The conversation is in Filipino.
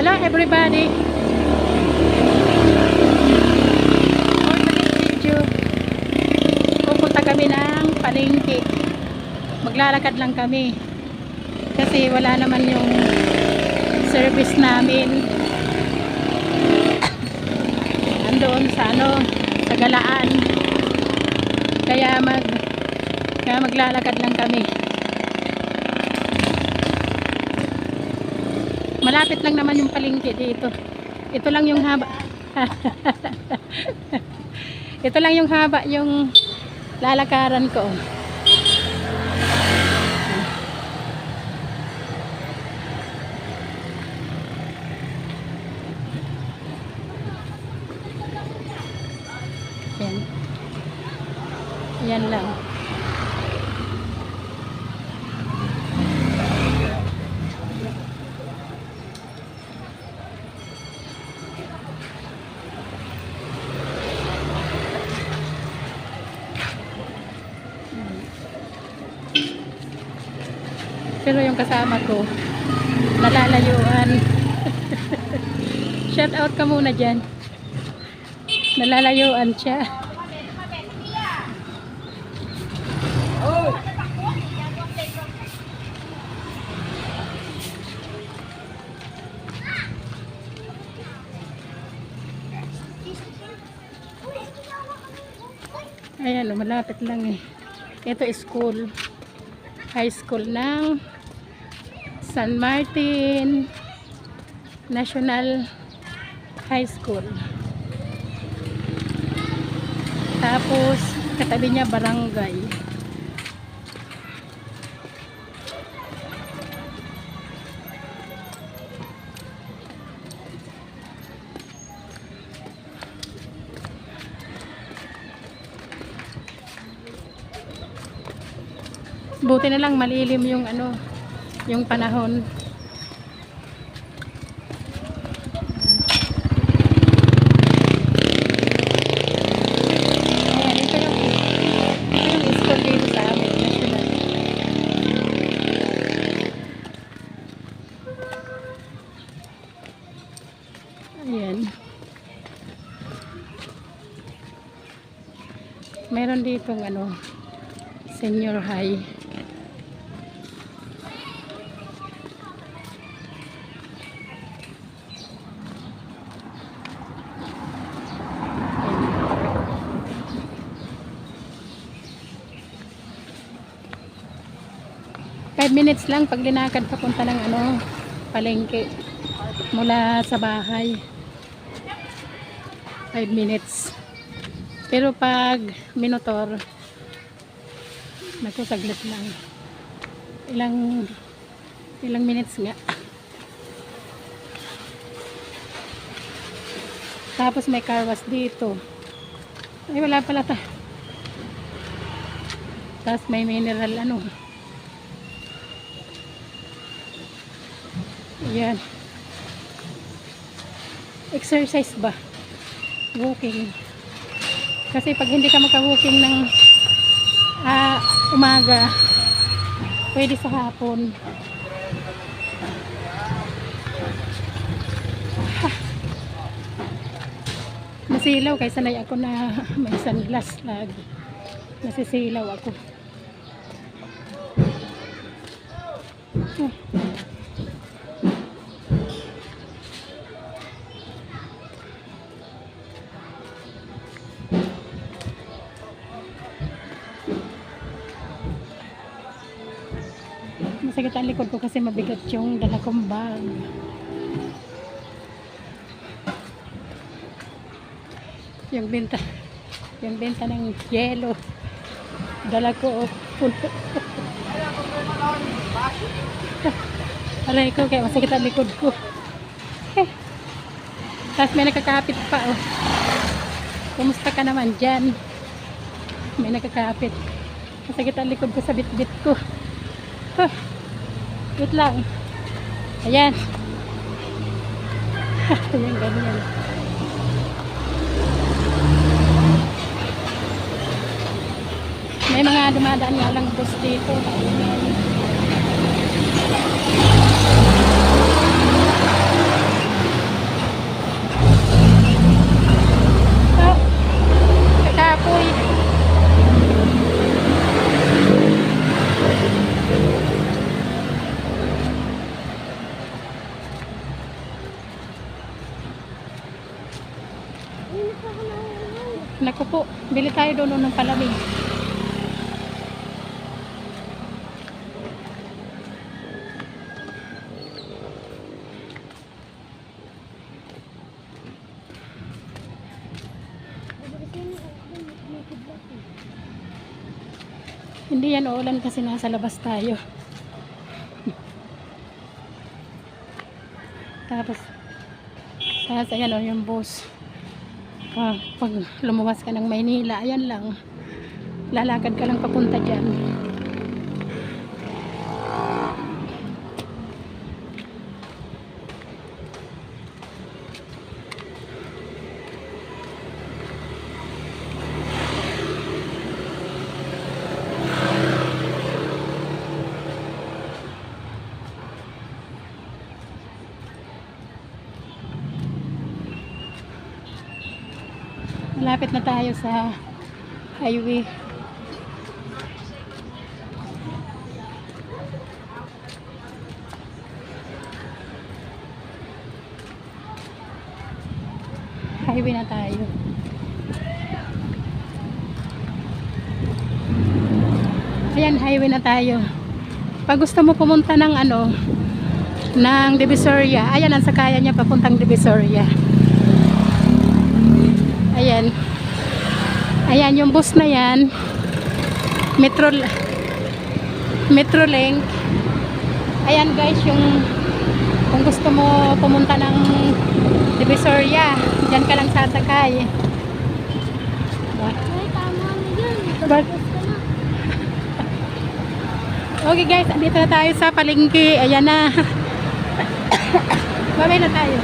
Hello everybody. For today's video, pupunta kami ng palengke. Maglalakad lang kami. Kasi wala naman yung service namin. Andoon sa sa Galaan. Kaya maglalakad lang kami. Malapit lang naman yung palengke dito. Ito lang yung haba. Ito lang yung haba yung lalakaran ko. Yan. Yan lang. Pero yung kasama ko nalalayuan. Shout out ka muna dyan. Nalalayuan siya. Ayan, malapit lang eh. Ito is school. High school ng San Martin National High School. Tapos katabi niya barangay. Buti na lang malilim yung yung panahon. Ayan, ito yung school dito sa amin, national. Ayan. Meron ditong senior high. Five minutes lang pag linakad papunta ng palengke mula sa bahay. 5 minutes. Pero pag minotor, naku, saglit lang. Ilang minutes nga. Tapos may car wash dito. Ay, wala pala ta. Tapos may mineral Ayan. Exercise ba? Walking. Kasi pag hindi ka maka-walking ng umaga, pwede sa hapon. Nasilaw kaysa sanay ako na may sunglass lagi. Nasisilaw ako. Masakit ang likod ko kasi mabigat yung dala kong bag. Yung benta ng yelo, dala ko puno. Aray ko, kaya masakit ang likod ko. Tapos may nakakapit pa Kumusta ka naman dyan? May nakakapit. Masakit ang likod ko sa bit-bit ko. Wait lang. Ayan. Ayan, ganyan. May mga dumadaan nga lang bus dito. Naku po, bili tayo doon ng palamig. Hindi yan ulan kasi nasa labas tayo. Tapos ayan o yung bus. Pag lumuwas ka ng Maynila, ayan lang. Lalakad ka lang papunta dyan. Malapit na tayo sa highway. Highway na tayo. Ayan, highway na tayo. Pag gusto mo pumunta ng ng Divisoria, ayan ang sakayan niya papuntang Divisoria. Ayan. Ayan yung bus na yan. Metrolink. Ayan guys, yung kung gusto mo pumunta ng Divisoria, diyan ka lang sasakay. Ay, tama na yun. Okay guys, dito na tayo sa palengke. Ayan na. Babay na tayo.